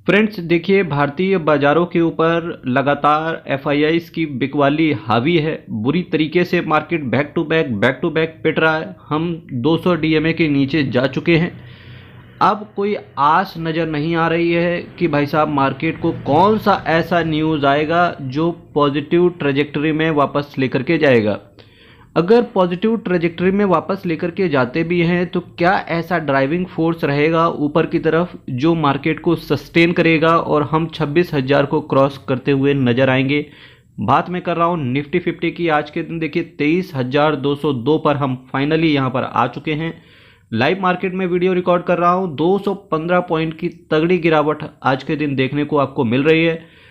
Friends देखिए, भारतीय बाजारों के ऊपर लगातार एफआईआईज की बिकवाली हावी है। बुरी तरीके से मार्केट बैक टू बैक पिट रहा है। हम 200 डीएमए के नीचे जा चुके हैं। अब कोई आस नज़र नहीं आ रही है कि भाई साहब मार्केट को कौन सा ऐसा न्यूज़ आएगा जो पॉजिटिव ट्रेजेक्टरी में वापस लेकर के जाएगा। अगर पॉजिटिव ट्रेजेक्टरी में वापस लेकर के जाते भी हैं तो क्या ऐसा ड्राइविंग फोर्स रहेगा ऊपर की तरफ जो मार्केट को सस्टेन करेगा और हम 26,000 को क्रॉस करते हुए नजर आएंगे। बात मैं कर रहा हूँ निफ्टी 50 की। आज के दिन देखिए 23,202 पर हम फाइनली यहाँ पर आ चुके हैं। लाइव मार्केट में वीडियो रिकॉर्ड कर रहा हूँ। 215 पॉइंट की तगड़ी गिरावट आज के दिन देखने को आपको मिल रही है।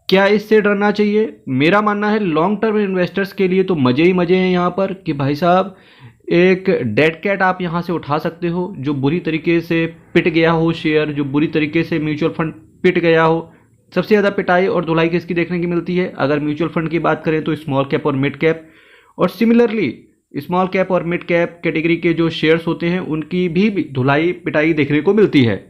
क्या इससे डरना चाहिए? मेरा मानना है लॉन्ग टर्म इन्वेस्टर्स के लिए तो मज़े ही मज़े हैं यहाँ पर कि भाई साहब एक डेड कैट आप यहाँ से उठा सकते हो जो बुरी तरीके से पिट गया हो शेयर, जो बुरी तरीके से म्यूचुअल फंड पिट गया हो। सबसे ज़्यादा पिटाई और धुलाई किसकी देखने की मिलती है? अगर म्यूचुअल फंड की बात करें तो स्मॉल कैप और मिड कैप, और सिमिलरली स्मॉल कैप और मिड कैप कैटेगरी के जो शेयर्स होते हैं उनकी भी धुलाई पिटाई देखने को मिलती है।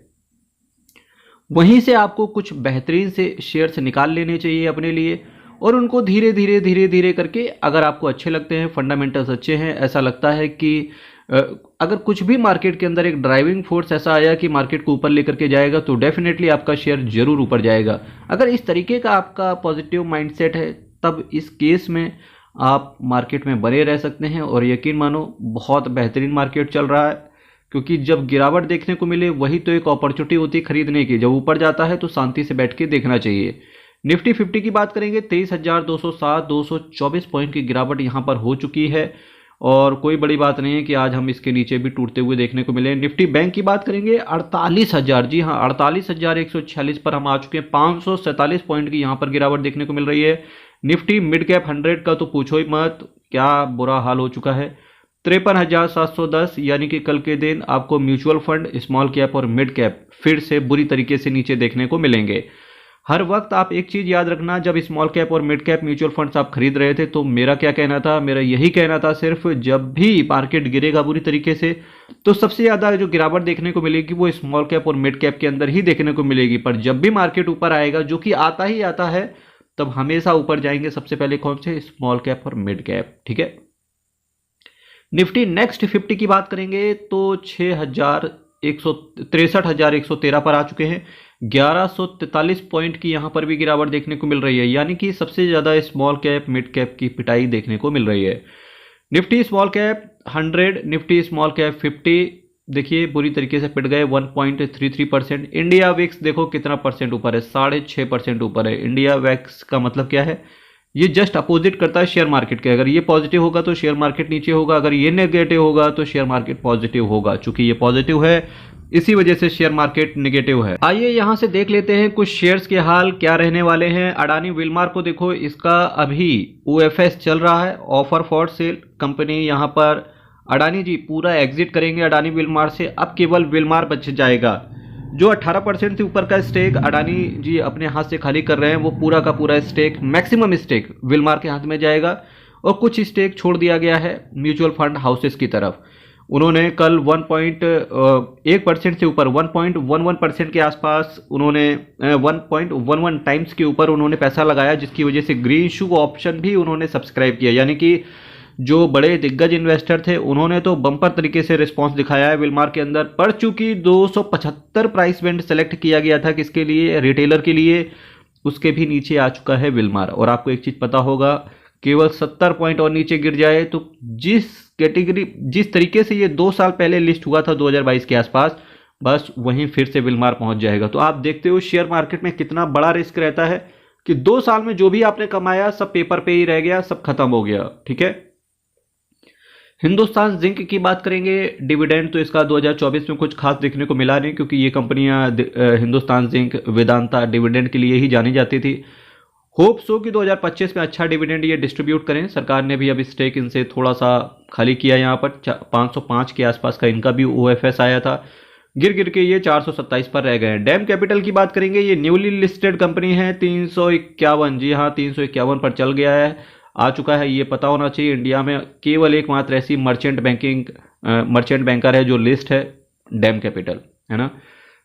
वहीं से आपको कुछ बेहतरीन से शेयर्स निकाल लेने चाहिए अपने लिए और उनको धीरे धीरे करके, अगर आपको अच्छे लगते हैं, फंडामेंटल्स अच्छे हैं, ऐसा लगता है कि अगर कुछ भी मार्केट के अंदर एक ड्राइविंग फोर्स ऐसा आया कि मार्केट को ऊपर लेकर के जाएगा तो डेफिनेटली आपका शेयर जरूर ऊपर जाएगा। अगर इस तरीके का आपका पॉजिटिव माइंडसेट है तब इस केस में आप मार्केट में बने रह सकते हैं और यकीन मानो बहुत बेहतरीन मार्केट चल रहा है। क्योंकि जब गिरावट देखने को मिले वही तो एक अपॉर्चुनिटी होती है खरीदने की। जब ऊपर जाता है तो शांति से बैठ के देखना चाहिए। निफ्टी 50 की बात करेंगे 23,207, 224 पॉइंट की गिरावट यहाँ पर हो चुकी है और कोई बड़ी बात नहीं है कि आज हम इसके नीचे भी टूटते हुए देखने को मिले। निफ्टी बैंक की बात करेंगे 48,000, जी हाँ 48,146 पर हम आ चुके हैं। 547 पॉइंट की यहाँ पर गिरावट देखने को मिल रही है। निफ्टी मिड कैप 100 का तो पूछो ही मत, क्या बुरा हाल हो चुका है। 53,710, यानी कि कल के दिन आपको म्यूचुअल फंड, स्मॉल कैप और मिड कैप फिर से बुरी तरीके से नीचे देखने को मिलेंगे। हर वक्त आप एक चीज़ याद रखना, जब स्मॉल कैप और मिड कैप म्यूचुअल फंड्स आप खरीद रहे थे तो मेरा क्या कहना था? मेरा यही कहना था सिर्फ जब भी मार्केट गिरेगा बुरी तरीके से तो सबसे ज़्यादा जो गिरावट देखने को मिलेगी वो स्मॉल कैप और मिड कैप के अंदर ही देखने को मिलेगी। पर जब भी मार्केट ऊपर आएगा, जो कि आता ही आता है, तब हमेशा ऊपर जाएंगे सबसे पहले कौन से? स्मॉल कैप और मिड कैप। ठीक है। निफ्टी नेक्स्ट 50 की बात करेंगे तो 63,113 पर आ चुके हैं। 1143 पॉइंट की यहाँ पर भी गिरावट देखने को मिल रही है, यानी कि सबसे ज़्यादा स्मॉल कैप मिड कैप की पिटाई देखने को मिल रही है। Nifty small cap 100, Nifty small cap 50 देखिए बुरी तरीके से पिट गए 1.33%। इंडिया विक्स देखो कितना परसेंट ऊपर है, 6.5% ऊपर है। इंडिया विक्स का मतलब क्या है? ये जस्ट अपोजिट करता है शेयर मार्केट के। अगर ये पॉजिटिव होगा तो शेयर मार्केट नीचे होगा, अगर ये नेगेटिव होगा तो शेयर मार्केट पॉजिटिव होगा। चूंकि ये पॉजिटिव है इसी वजह से शेयर मार्केट नेगेटिव है। आइए यहां से देख लेते हैं कुछ शेयर्स के हाल क्या रहने वाले हैं। अडानी विलमार को देखो, इसका अभी ओएफएस चल रहा है, ऑफर फॉर सेल। कंपनी यहां पर अडानी जी पूरा एग्जिट करेंगे अडानी विलमार से। अब केवल विलमार बच जाएगा। जो 18% से ऊपर का स्टेक अडानी जी अपने हाथ से खाली कर रहे हैं वो पूरा का पूरा स्टेक, मैक्सिमम स्टेक विलमार के हाथ में जाएगा और कुछ स्टेक छोड़ दिया गया है म्यूचुअल फंड हाउसेस की तरफ। उन्होंने कल 1.1% से ऊपर 1.11% के आसपास उन्होंने 1.11 टाइम्स के ऊपर उन्होंने पैसा लगाया, जिसकी वजह से ग्रीन शू ऑप्शन भी उन्होंने सब्सक्राइब किया। यानी कि जो बड़े दिग्गज इन्वेस्टर थे उन्होंने तो बम्पर तरीके से रिस्पांस दिखाया है विलमार के अंदर। पर चूंकि 275 प्राइस बैंड सेलेक्ट किया गया था किसके लिए? रिटेलर के लिए, उसके भी नीचे आ चुका है विलमार। और आपको एक चीज पता होगा, केवल 70 पॉइंट और नीचे गिर जाए तो जिस तरीके से ये 2 साल पहले लिस्ट हुआ था 2022 के आसपास, बस वहीं फिर से विलमार पहुंच जाएगा। तो आप देखते हो शेयर मार्केट में कितना बड़ा रिस्क रहता है कि 2 साल में जो भी आपने कमाया सब पेपर पे ही रह गया, सब खत्म हो गया। ठीक है। हिंदुस्तान जिंक की बात करेंगे, डिविडेंड तो इसका 2024 में कुछ खास देखने को मिला नहीं, क्योंकि ये कंपनियां हिंदुस्तान जिंक, वेदांता डिविडेंड के लिए ही जानी जाती थी। होप सो कि 2025 में अच्छा डिविडेंड ये डिस्ट्रीब्यूट करें। सरकार ने भी अब स्टेक इनसे थोड़ा सा खाली किया। यहाँ पर 505 के आसपास का इनका भी ओएफएस आया था, गिर के ये 427 पर रह गए हैं। डैम कैपिटल की बात करेंगे, ये न्यूली लिस्टेड कंपनी है, 351, जी हाँ 351 पर चल गया है, आ चुका है। ये पता होना चाहिए इंडिया में केवल एकमात्र ऐसी मर्चेंट बैंकर है जो लिस्ट है, डैम कैपिटल, है ना।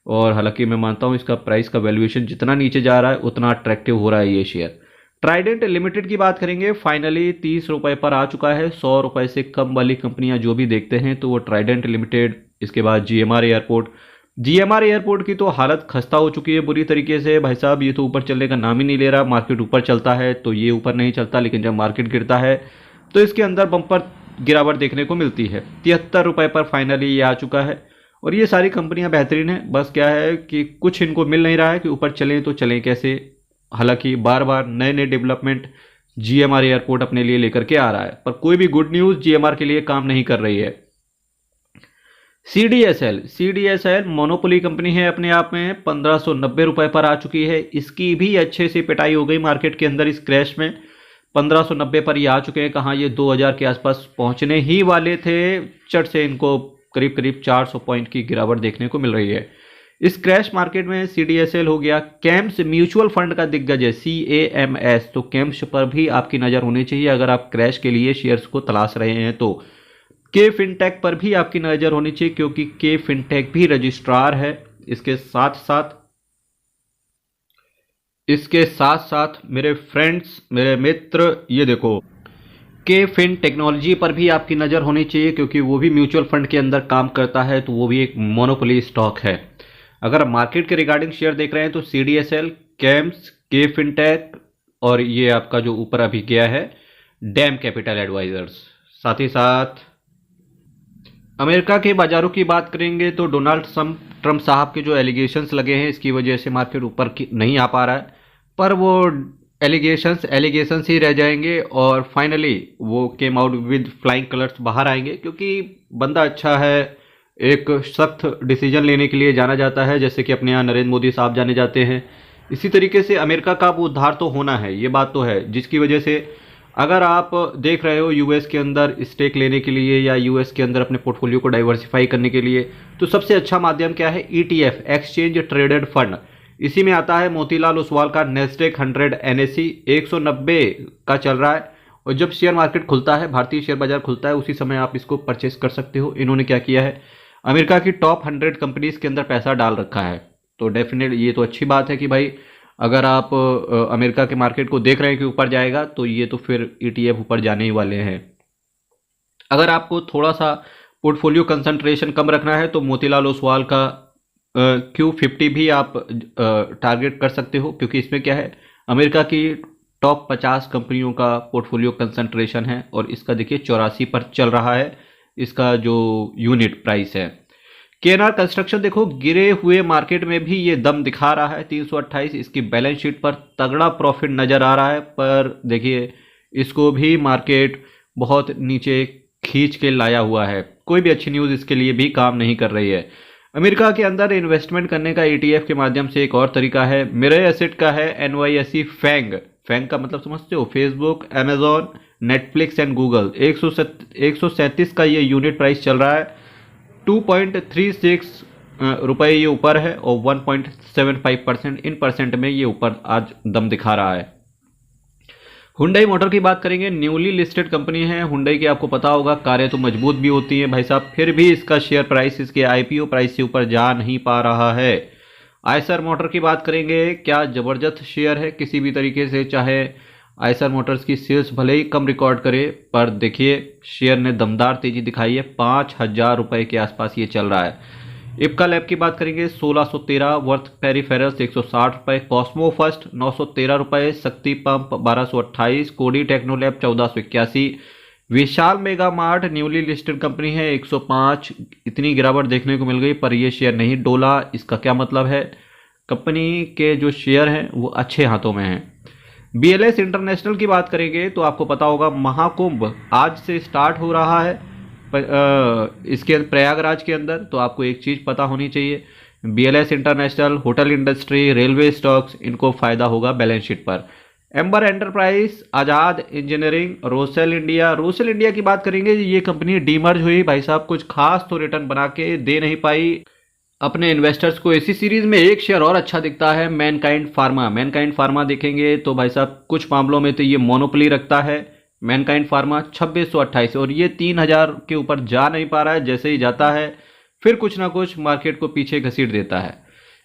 और हालांकि मैं मानता हूँ इसका प्राइस का वैल्यूएशन जितना नीचे जा रहा है उतना अट्रैक्टिव हो रहा है ये शेयर। ट्राइडेंट लिमिटेड की बात करेंगे, फाइनली 30 रुपये पर आ चुका है। 100 रुपये से कम वाली कंपनियां जो भी देखते हैं तो वो ट्राइडेंट लिमिटेड, इसके बाद जीएमआर एयरपोर्ट। जीएमआर एयरपोर्ट की तो हालत खस्ता हो चुकी है बुरी तरीके से भाई साहब, ये तो ऊपर चलने का नाम ही नहीं ले रहा। मार्केट ऊपर चलता है तो ये ऊपर नहीं चलता, लेकिन जब मार्केट गिरता है तो इसके अंदर बम्पर गिरावट देखने को मिलती है। 73 रुपये पर फाइनली ये आ चुका है। और ये सारी कंपनियां बेहतरीन है, बस क्या है कि कुछ इनको मिल नहीं रहा है कि ऊपर चलें तो चलें कैसे। हालांकि बार बार नए नए डेवलपमेंट जीएमआर एयरपोर्ट अपने लिए लेकर के आ रहा है, पर कोई भी गुड न्यूज़ जीएमआर के लिए काम नहीं कर रही है। सीडीएसएल मोनोपोली कंपनी है अपने आप में, 1590 रुपये पर आ चुकी है। इसकी भी अच्छे से पिटाई हो गई मार्केट के अंदर इस क्रैश में। 1590 पर ये आ चुके हैं, कहाँ ये 2000 के आसपास पहुंचने ही वाले थे। चट से इनको करीब करीब 400 पॉइंट की गिरावट देखने को मिल रही है। इस क्रैश मार्केट में सीडीएसएल हो गया। कैम्स म्यूचुअल फंड का दिग्गज है CAMS, तो कैम्स पर भी आपकी नज़र होनी चाहिए अगर आप क्रैश के लिए शेयर्स को तलाश रहे हैं तो। के फिनटेक पर भी आपकी नज़र होनी चाहिए क्योंकि के फिनटेक भी रजिस्ट्रार है। इसके साथ साथ मेरे फ्रेंड्स, मेरे मित्र, ये देखो के फिन टेक्नोलॉजी पर भी आपकी नज़र होनी चाहिए क्योंकि वो भी म्यूचुअल फंड के अंदर काम करता है, तो वो भी एक मोनोपोली स्टॉक है। अगर मार्केट के रिगार्डिंग शेयर देख रहे हैं तो सीडीएसएल, कैम्स, के फिनटेक और ये आपका जो ऊपर अभी गया है डैम कैपिटल एडवाइजर्स। साथ ही साथ अमेरिका के बाजारों की बात करेंगे तो डोनाल्ड ट्रंप साहब के जो एलिगेशंस लगे हैं इसकी वजह से मार्केट ऊपर नहीं आ पा रहा है, पर वो एलिगेशंस ही रह जाएंगे और फाइनली वो came out with flying colours बाहर आएंगे क्योंकि बंदा अच्छा है, एक सख्त डिसीजन लेने के लिए जाना जाता है, जैसे कि अपने यहाँ नरेंद्र मोदी साहब जाने जाते हैं। इसी तरीके से अमेरिका का वो उद्धार तो होना है, ये बात तो है, जिसकी वजह से अगर आप देख रहे हो यूएस के अंदर स्टेक लेने के लिए या यूएस के अंदर अपने पोर्टफोलियो को डाइवर्सिफाई करने के लिए तो सबसे अच्छा माध्यम क्या है, ETF, एक्सचेंज ट्रेडेड फंड। इसी में आता है मोतीलाल ओसवाल का नेस्डेक 100 NSE 190 का चल रहा है। और जब शेयर मार्केट खुलता है, भारतीय शेयर बाजार खुलता है, उसी समय आप इसको परचेस कर सकते हो। इन्होंने क्या किया है, अमेरिका की टॉप 100 कंपनीज के अंदर पैसा डाल रखा है। तो डेफिनेट ये तो अच्छी बात है कि भाई अगर आप अमेरिका के मार्केट को देख रहे हैं कि ऊपर जाएगा तो ये तो फिर ETF ऊपर जाने ही वाले हैं। अगर आपको थोड़ा सा पोर्टफोलियो कंसंट्रेशन कम रखना है तो मोतीलाल ओसवाल का Q50 भी आप टारगेट कर सकते हो क्योंकि इसमें क्या है, अमेरिका की टॉप 50 कंपनियों का पोर्टफोलियो कंसंट्रेशन है और इसका देखिए 84 पर चल रहा है इसका जो यूनिट प्राइस है। केएनआर कंस्ट्रक्शन देखो गिरे हुए मार्केट में भी ये दम दिखा रहा है, 328 इसकी बैलेंस शीट पर तगड़ा प्रॉफिट नज़र आ रहा है, पर देखिए इसको भी मार्केट बहुत नीचे खींच के लाया हुआ है। कोई भी अच्छी न्यूज़ इसके लिए भी काम नहीं कर रही है। अमेरिका के अंदर इन्वेस्टमेंट करने का ETF के माध्यम से एक और तरीका है, मेरे एसेट का है NYSE फैंग का मतलब समझते हो, Facebook, Amazon, Netflix and Google. 137 का ये यूनिट प्राइस चल रहा है, 2.36 रुपये ये ऊपर है और 1.75% इन परसेंट में ये ऊपर आज दम दिखा रहा है। हुंडई मोटर की बात करेंगे, न्यूली लिस्टेड कंपनी है हुंडई की, आपको पता होगा कारें तो मजबूत भी होती हैं भाई साहब, फिर भी इसका शेयर प्राइस इसके IPO प्राइस से ऊपर जा नहीं पा रहा है। आयसर मोटर की बात करेंगे, क्या ज़बरदस्त शेयर है किसी भी तरीके से, चाहे आयसर मोटर्स की सेल्स भले ही कम रिकॉर्ड करे पर देखिए शेयर ने दमदार तेजी दिखाई है, 5000 रुपये के आसपास ये चल रहा है। इप्का लैब की बात करेंगे 1613, वर्थ पेरीफेरल्स 160 रुपये, कॉस्मो फर्स्ट 913 रुपये, शक्ति pump 1228, Kody technolab 1481, Vishal mega mart newly listed company है 105। इतनी गिरावट देखने को मिल गई पर यह शेयर नहीं डोला। इसका क्या मतलब है, कंपनी के जो शेयर हैं वो अच्छे हाथों में हैं। BLS इंटरनेशनल की बात करेंगे तो आपको पता होगा महाकुंभ आज से स्टार्ट हो रहा है इसके प्रयागराज के अंदर, तो आपको एक चीज़ पता होनी चाहिए, BLS international, hotel industry, railway stocks, इनको फ़ायदा होगा बैलेंस शीट पर। एम्बर एंटरप्राइज, आज़ाद इंजीनियरिंग, रोसेल इंडिया की बात करेंगे, ये कंपनी डीमर्ज हुई भाई साहब, कुछ खास तो रिटर्न बना के दे नहीं पाई अपने इन्वेस्टर्स को। इसी सीरीज में एक शेयर और अच्छा दिखता है, मैनकाइंड फार्मा देखेंगे तो भाई साहब कुछ मामलों में तो ये मोनोपोली रखता है। मैनकाइंड फार्मा 2628 और ये 3000 के ऊपर जा नहीं पा रहा है, जैसे ही जाता है फिर कुछ ना कुछ मार्केट को पीछे घसीट देता है।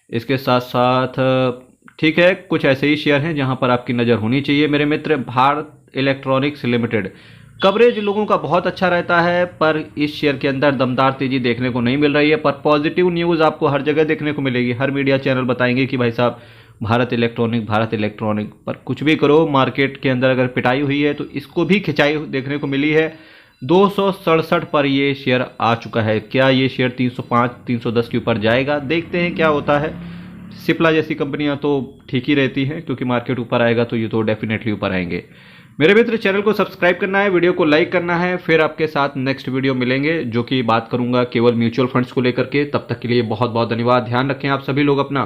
इसके साथ साथ ठीक है, कुछ ऐसे ही शेयर हैं जहां पर आपकी नज़र होनी चाहिए मेरे मित्र। भारत इलेक्ट्रॉनिक्स लिमिटेड, कवरेज लोगों का बहुत अच्छा रहता है, पर इस शेयर के अंदर दमदार तेजी देखने को नहीं मिल रही है। पर पॉजिटिव न्यूज़ आपको हर जगह देखने को मिलेगी, हर मीडिया चैनल बताएंगे कि भाई साहब भारत इलेक्ट्रॉनिक। पर कुछ भी करो, मार्केट के अंदर अगर पिटाई हुई है तो इसको भी खिंचाई देखने को मिली है। 267 पर ये शेयर आ चुका है। क्या ये शेयर 305 310 के ऊपर जाएगा? देखते हैं क्या होता है। सिप्ला जैसी कंपनियां तो ठीक ही रहती हैं, क्योंकि मार्केट ऊपर आएगा तो ये तो डेफिनेटली ऊपर आएंगे। मेरे मित्र, चैनल को सब्सक्राइब करना है, वीडियो को लाइक करना है। फिर आपके साथ नेक्स्ट वीडियो मिलेंगे, जो कि बात करूंगा केवल म्यूचुअल फंड्स को लेकर के। तब तक के लिए बहुत बहुत धन्यवाद। ध्यान रखें आप सभी लोग अपना।